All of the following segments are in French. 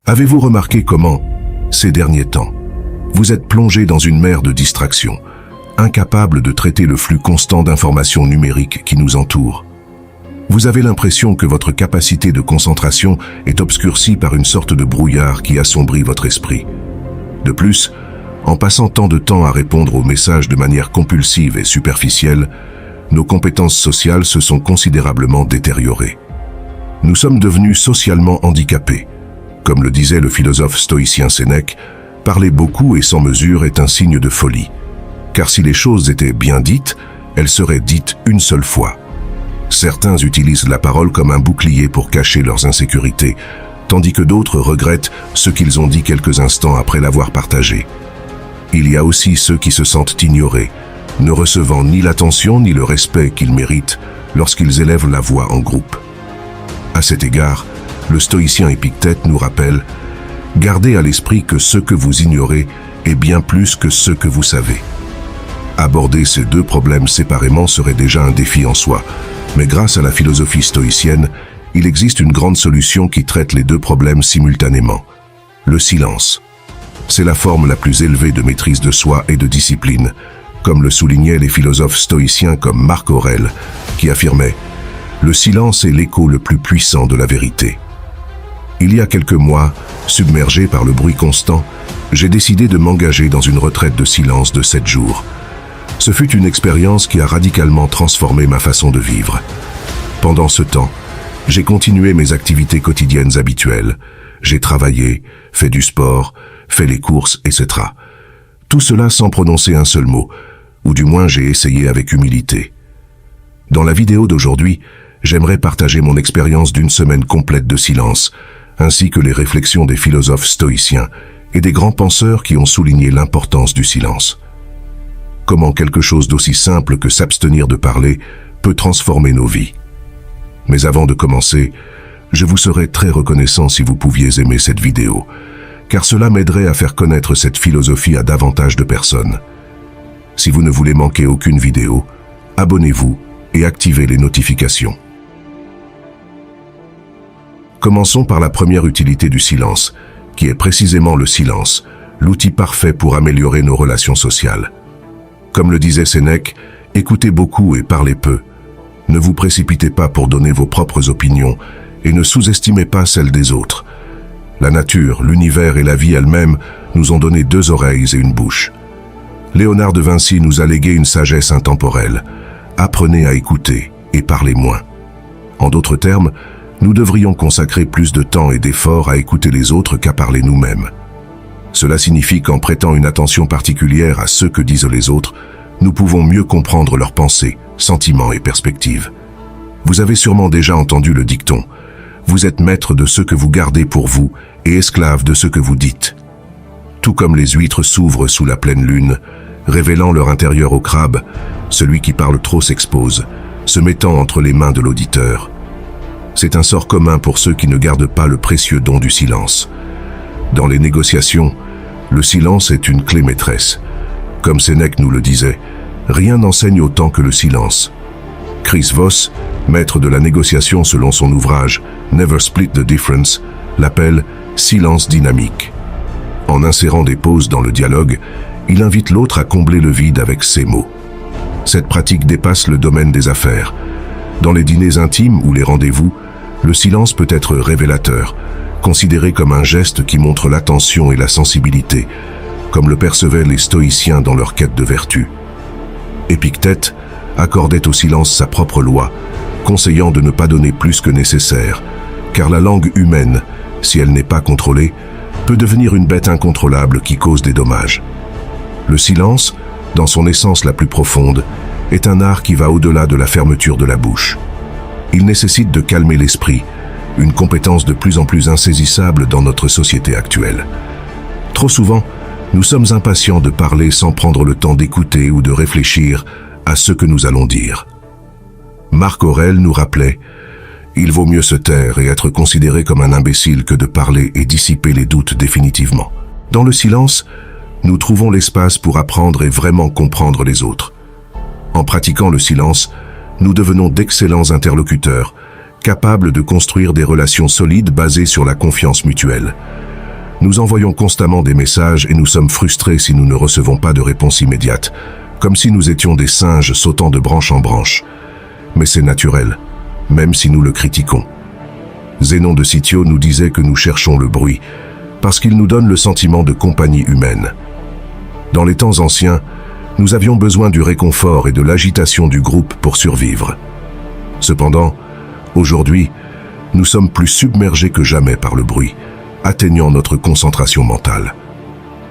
Avez-vous remarqué comment, ces derniers temps, vous êtes plongé dans une mer de distractions, incapable de traiter le flux constant d'informations numériques qui nous entoure? Vous avez l'impression que votre capacité de concentration est obscurcie par une sorte de brouillard qui assombrit votre esprit. De plus, en passant tant de temps à répondre aux messages de manière compulsive et superficielle, nos compétences sociales se sont considérablement détériorées. Nous sommes devenus socialement handicapés. Comme le disait le philosophe stoïcien Sénèque, parler beaucoup et sans mesure est un signe de folie. Car si les choses étaient bien dites, elles seraient dites une seule fois. Certains utilisent la parole comme un bouclier pour cacher leurs insécurités, tandis que d'autres regrettent ce qu'ils ont dit quelques instants après l'avoir partagé. Il y a aussi ceux qui se sentent ignorés, ne recevant ni l'attention ni le respect qu'ils méritent lorsqu'ils élèvent la voix en groupe. À cet égard, le stoïcien Épictète nous rappelle « Gardez à l'esprit que ce que vous ignorez est bien plus que ce que vous savez ». Aborder ces deux problèmes séparément serait déjà un défi en soi, mais grâce à la philosophie stoïcienne, il existe une grande solution qui traite les deux problèmes simultanément. Le silence. C'est la forme la plus élevée de maîtrise de soi et de discipline, comme le soulignaient les philosophes stoïciens comme Marc Aurèle, qui affirmait « Le silence est l'écho le plus puissant de la vérité ». Il y a quelques mois, submergé par le bruit constant, j'ai décidé de m'engager dans une retraite de silence de 7 jours. Ce fut une expérience qui a radicalement transformé ma façon de vivre. Pendant ce temps, j'ai continué mes activités quotidiennes habituelles. J'ai travaillé, fait du sport, fait les courses, etc. Tout cela sans prononcer un seul mot, ou du moins j'ai essayé avec humilité. Dans la vidéo d'aujourd'hui, j'aimerais partager mon expérience d'une semaine complète de silence, ainsi que les réflexions des philosophes stoïciens et des grands penseurs qui ont souligné l'importance du silence. Comment quelque chose d'aussi simple que s'abstenir de parler peut transformer nos vies. Mais avant de commencer, je vous serais très reconnaissant si vous pouviez aimer cette vidéo, car cela m'aiderait à faire connaître cette philosophie à davantage de personnes. Si vous ne voulez manquer aucune vidéo, abonnez-vous et activez les notifications. Commençons par la première utilité du silence, qui est précisément le silence, l'outil parfait pour améliorer nos relations sociales. Comme le disait Sénèque, écoutez beaucoup et parlez peu. Ne vous précipitez pas pour donner vos propres opinions et ne sous-estimez pas celles des autres. La nature, l'univers et la vie elle-même nous ont donné 2 oreilles et une bouche. Léonard de Vinci nous a légué une sagesse intemporelle. Apprenez à écouter et parlez moins. En d'autres termes, nous devrions consacrer plus de temps et d'efforts à écouter les autres qu'à parler nous-mêmes. Cela signifie qu'en prêtant une attention particulière à ce que disent les autres, nous pouvons mieux comprendre leurs pensées, sentiments et perspectives. Vous avez sûrement déjà entendu le dicton « Vous êtes maître de ce que vous gardez pour vous et esclave de ce que vous dites ». Tout comme les huîtres s'ouvrent sous la pleine lune, révélant leur intérieur au crabe, celui qui parle trop s'expose, se mettant entre les mains de l'auditeur. C'est un sort commun pour ceux qui ne gardent pas le précieux don du silence. Dans les négociations, le silence est une clé maîtresse. Comme Sénèque nous le disait, rien n'enseigne autant que le silence. Chris Voss, maître de la négociation selon son ouvrage Never Split the Difference, l'appelle « silence dynamique ». En insérant des pauses dans le dialogue, il invite l'autre à combler le vide avec ses mots. Cette pratique dépasse le domaine des affaires. Dans les dîners intimes ou les rendez-vous, le silence peut être révélateur, considéré comme un geste qui montre l'attention et la sensibilité, comme le percevaient les stoïciens dans leur quête de vertu. Épictète accordait au silence sa propre loi, conseillant de ne pas donner plus que nécessaire, car la langue humaine, si elle n'est pas contrôlée, peut devenir une bête incontrôlable qui cause des dommages. Le silence, dans son essence la plus profonde, est un art qui va au-delà de la fermeture de la bouche. Il nécessite de calmer l'esprit, une compétence de plus en plus insaisissable dans notre société actuelle. Trop souvent, nous sommes impatients de parler sans prendre le temps d'écouter ou de réfléchir à ce que nous allons dire. Marc Aurèle nous rappelait « Il vaut mieux se taire et être considéré comme un imbécile que de parler et dissiper les doutes définitivement. » Dans le silence, nous trouvons l'espace pour apprendre et vraiment comprendre les autres. En pratiquant le silence, nous devenons d'excellents interlocuteurs, capables de construire des relations solides basées sur la confiance mutuelle. Nous envoyons constamment des messages et nous sommes frustrés si nous ne recevons pas de réponse immédiate, comme si nous étions des singes sautant de branche en branche. Mais c'est naturel, même si nous le critiquons. Zénon de Citio nous disait que nous cherchons le bruit, parce qu'il nous donne le sentiment de compagnie humaine. Dans les temps anciens, nous avions besoin du réconfort et de l'agitation du groupe pour survivre. Cependant, aujourd'hui, nous sommes plus submergés que jamais par le bruit, atteignant notre concentration mentale.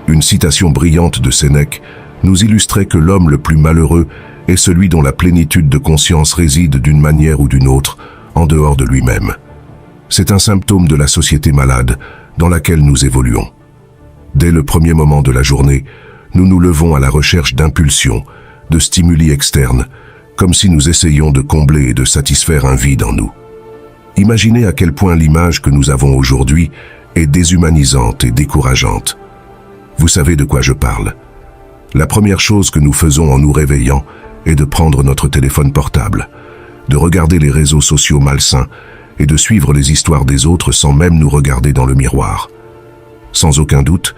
Une citation brillante de Sénèque nous illustrait que l'homme le plus malheureux est celui dont la plénitude de conscience réside d'une manière ou d'une autre en dehors de lui-même. C'est un symptôme de la société malade dans laquelle nous évoluons. Dès le premier moment de la journée, nous nous levons à la recherche d'impulsions, de stimuli externes, comme si nous essayions de combler et de satisfaire un vide en nous. Imaginez à quel point l'image que nous avons aujourd'hui est déshumanisante et décourageante. Vous savez de quoi je parle. La première chose que nous faisons en nous réveillant est de prendre notre téléphone portable, de regarder les réseaux sociaux malsains et de suivre les histoires des autres sans même nous regarder dans le miroir. Sans aucun doute,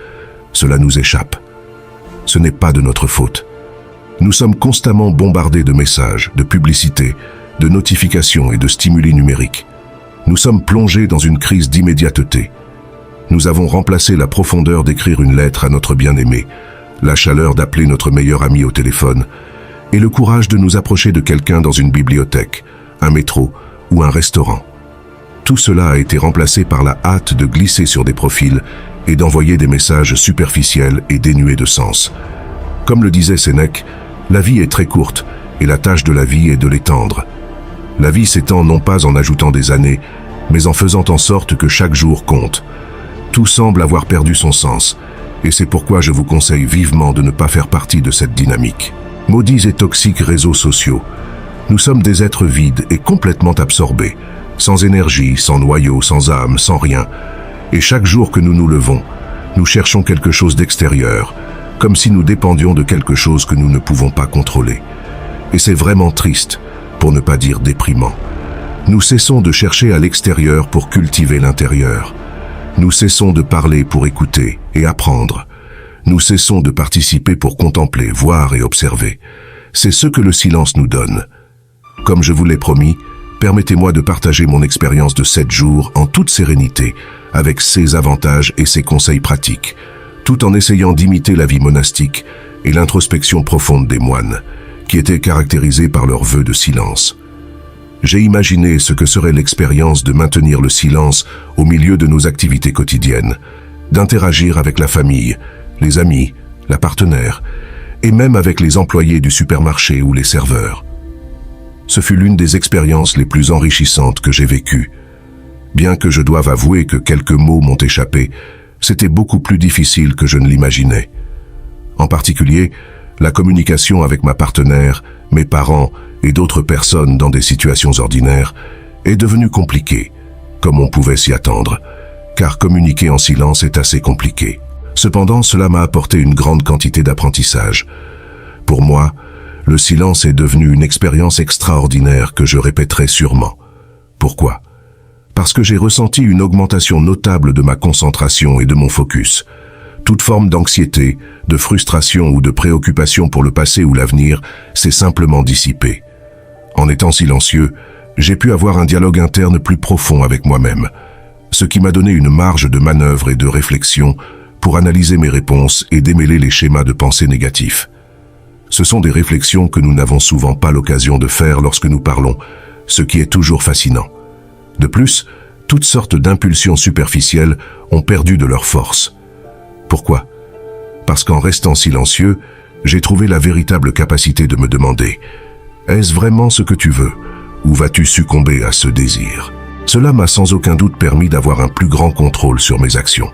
cela nous échappe. Ce n'est pas de notre faute. Nous sommes constamment bombardés de messages, de publicités, de notifications et de stimuli numériques. Nous sommes plongés dans une crise d'immédiateté. Nous avons remplacé la profondeur d'écrire une lettre à notre bien-aimé, la chaleur d'appeler notre meilleur ami au téléphone, et le courage de nous approcher de quelqu'un dans une bibliothèque, un métro ou un restaurant. Tout cela a été remplacé par la hâte de glisser sur des profils et d'envoyer des messages superficiels et dénués de sens. Comme le disait Sénèque, la vie est très courte et la tâche de la vie est de l'étendre. La vie s'étend non pas en ajoutant des années, mais en faisant en sorte que chaque jour compte. Tout semble avoir perdu son sens, et c'est pourquoi je vous conseille vivement de ne pas faire partie de cette dynamique. Maudits et toxiques réseaux sociaux. Nous sommes des êtres vides et complètement absorbés, sans énergie, sans noyau, sans âme, sans rien. Et chaque jour que nous nous levons, nous cherchons quelque chose d'extérieur, comme si nous dépendions de quelque chose que nous ne pouvons pas contrôler. Et c'est vraiment triste, pour ne pas dire déprimant. Nous cessons de chercher à l'extérieur pour cultiver l'intérieur. Nous cessons de parler pour écouter et apprendre. Nous cessons de participer pour contempler, voir et observer. C'est ce que le silence nous donne. Comme je vous l'ai promis, permettez-moi de partager mon expérience de 7 jours en toute sérénité, avec ses avantages et ses conseils pratiques, tout en essayant d'imiter la vie monastique et l'introspection profonde des moines, qui étaient caractérisés par leur vœu de silence. J'ai imaginé ce que serait l'expérience de maintenir le silence au milieu de nos activités quotidiennes, d'interagir avec la famille, les amis, la partenaire, et même avec les employés du supermarché ou les serveurs. Ce fut l'une des expériences les plus enrichissantes que j'ai vécues. Bien que je doive avouer que quelques mots m'ont échappé, c'était beaucoup plus difficile que je ne l'imaginais. En particulier, la communication avec ma partenaire, mes parents et d'autres personnes dans des situations ordinaires est devenue compliquée, comme on pouvait s'y attendre, car communiquer en silence est assez compliqué. Cependant, cela m'a apporté une grande quantité d'apprentissage. Pour moi, le silence est devenu une expérience extraordinaire que je répéterai sûrement. Pourquoi ? Parce que j'ai ressenti une augmentation notable de ma concentration et de mon focus. Toute forme d'anxiété, de frustration ou de préoccupation pour le passé ou l'avenir s'est simplement dissipée. En étant silencieux, j'ai pu avoir un dialogue interne plus profond avec moi-même, ce qui m'a donné une marge de manœuvre et de réflexion pour analyser mes réponses et démêler les schémas de pensée négatifs. Ce sont des réflexions que nous n'avons souvent pas l'occasion de faire lorsque nous parlons, ce qui est toujours fascinant. De plus, toutes sortes d'impulsions superficielles ont perdu de leur force. Pourquoi ? Parce qu'en restant silencieux, j'ai trouvé la véritable capacité de me demander « Est-ce vraiment ce que tu veux ? Ou vas-tu succomber à ce désir ?» Cela m'a sans aucun doute permis d'avoir un plus grand contrôle sur mes actions.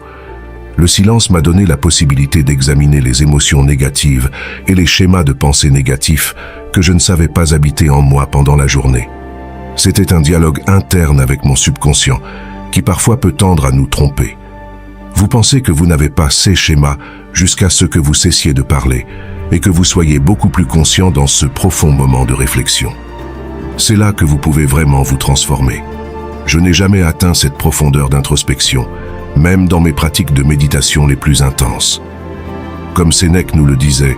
Le silence m'a donné la possibilité d'examiner les émotions négatives et les schémas de pensée négatifs que je ne savais pas habiter en moi pendant la journée. C'était un dialogue interne avec mon subconscient qui parfois peut tendre à nous tromper. Vous pensez que vous n'avez pas ces schémas jusqu'à ce que vous cessiez de parler et que vous soyez beaucoup plus conscient dans ce profond moment de réflexion. C'est là que vous pouvez vraiment vous transformer. Je n'ai jamais atteint cette profondeur d'introspection même dans mes pratiques de méditation les plus intenses. Comme Sénèque nous le disait,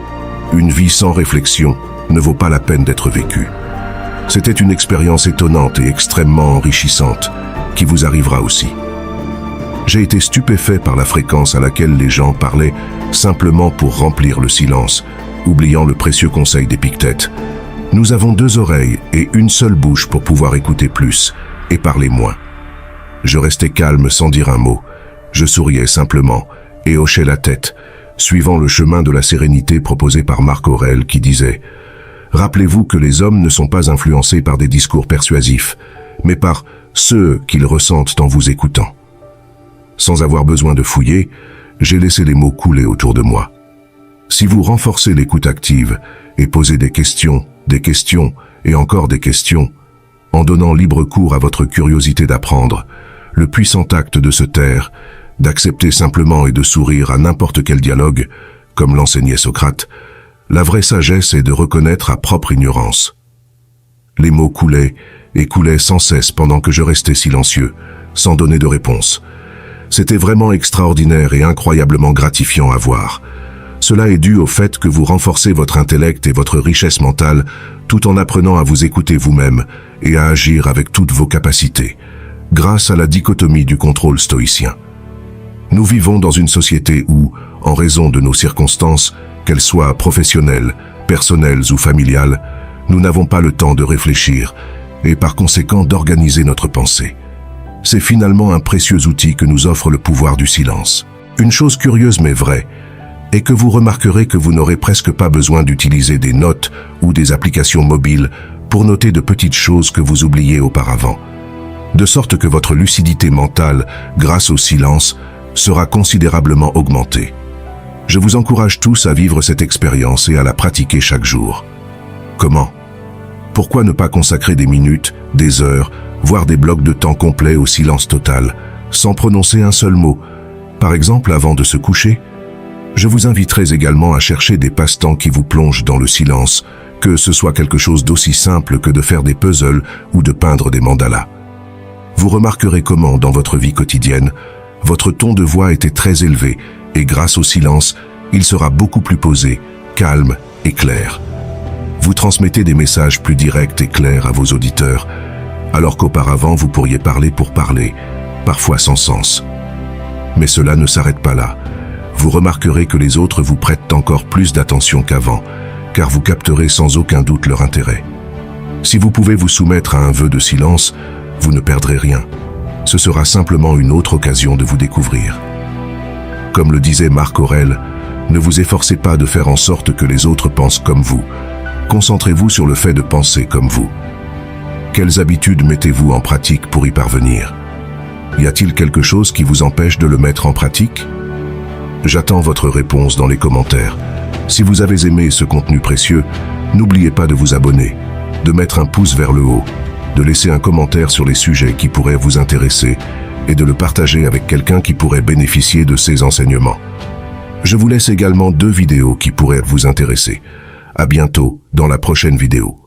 une vie sans réflexion ne vaut pas la peine d'être vécue. C'était une expérience étonnante et extrêmement enrichissante qui vous arrivera aussi. J'ai été stupéfait par la fréquence à laquelle les gens parlaient simplement pour remplir le silence, oubliant le précieux conseil d'Épictète. Nous avons 2 oreilles et une seule bouche pour pouvoir écouter plus et parler moins. Je restais calme sans dire un mot. Je souriais simplement et hochais la tête, suivant le chemin de la sérénité proposé par Marc Aurèle qui disait « Rappelez-vous que les hommes ne sont pas influencés par des discours persuasifs, mais par ceux qu'ils ressentent en vous écoutant. » Sans avoir besoin de fouiller, j'ai laissé les mots couler autour de moi. Si vous renforcez l'écoute active et posez des questions et encore des questions, en donnant libre cours à votre curiosité d'apprendre, le puissant acte de se taire, d'accepter simplement et de sourire à n'importe quel dialogue, comme l'enseignait Socrate, la vraie sagesse est de reconnaître à propre ignorance. Les mots coulaient et coulaient sans cesse pendant que je restais silencieux, sans donner de réponse. C'était vraiment extraordinaire et incroyablement gratifiant à voir. Cela est dû au fait que vous renforcez votre intellect et votre richesse mentale tout en apprenant à vous écouter vous-même et à agir avec toutes vos capacités, grâce à la dichotomie du contrôle stoïcien. Nous vivons dans une société où, en raison de nos circonstances, qu'elles soient professionnelles, personnelles ou familiales, nous n'avons pas le temps de réfléchir et par conséquent d'organiser notre pensée. C'est finalement un précieux outil que nous offre le pouvoir du silence. Une chose curieuse mais vraie est que vous remarquerez que vous n'aurez presque pas besoin d'utiliser des notes ou des applications mobiles pour noter de petites choses que vous oubliez auparavant. De sorte que votre lucidité mentale, grâce au silence, sera considérablement augmentée. Je vous encourage tous à vivre cette expérience et à la pratiquer chaque jour. Comment ? Pourquoi ne pas consacrer des minutes, des heures, voire des blocs de temps complets au silence total, sans prononcer un seul mot, par exemple avant de se coucher ? Je vous inviterai également à chercher des passe-temps qui vous plongent dans le silence, que ce soit quelque chose d'aussi simple que de faire des puzzles ou de peindre des mandalas. Vous remarquerez comment, dans votre vie quotidienne, votre ton de voix était très élevé et grâce au silence, il sera beaucoup plus posé, calme et clair. Vous transmettez des messages plus directs et clairs à vos auditeurs, alors qu'auparavant vous pourriez parler pour parler, parfois sans sens. Mais cela ne s'arrête pas là. Vous remarquerez que les autres vous prêtent encore plus d'attention qu'avant, car vous capterez sans aucun doute leur intérêt. Si vous pouvez vous soumettre à un vœu de silence, vous ne perdrez rien. Ce sera simplement une autre occasion de vous découvrir. Comme le disait Marc Aurèle, ne vous efforcez pas de faire en sorte que les autres pensent comme vous. Concentrez-vous sur le fait de penser comme vous. Quelles habitudes mettez-vous en pratique pour y parvenir ? Y a-t-il quelque chose qui vous empêche de le mettre en pratique ? J'attends votre réponse dans les commentaires. Si vous avez aimé ce contenu précieux, n'oubliez pas de vous abonner, de mettre un pouce vers le haut, de laisser un commentaire sur les sujets qui pourraient vous intéresser et de le partager avec quelqu'un qui pourrait bénéficier de ces enseignements. Je vous laisse également 2 vidéos qui pourraient vous intéresser. À bientôt dans la prochaine vidéo.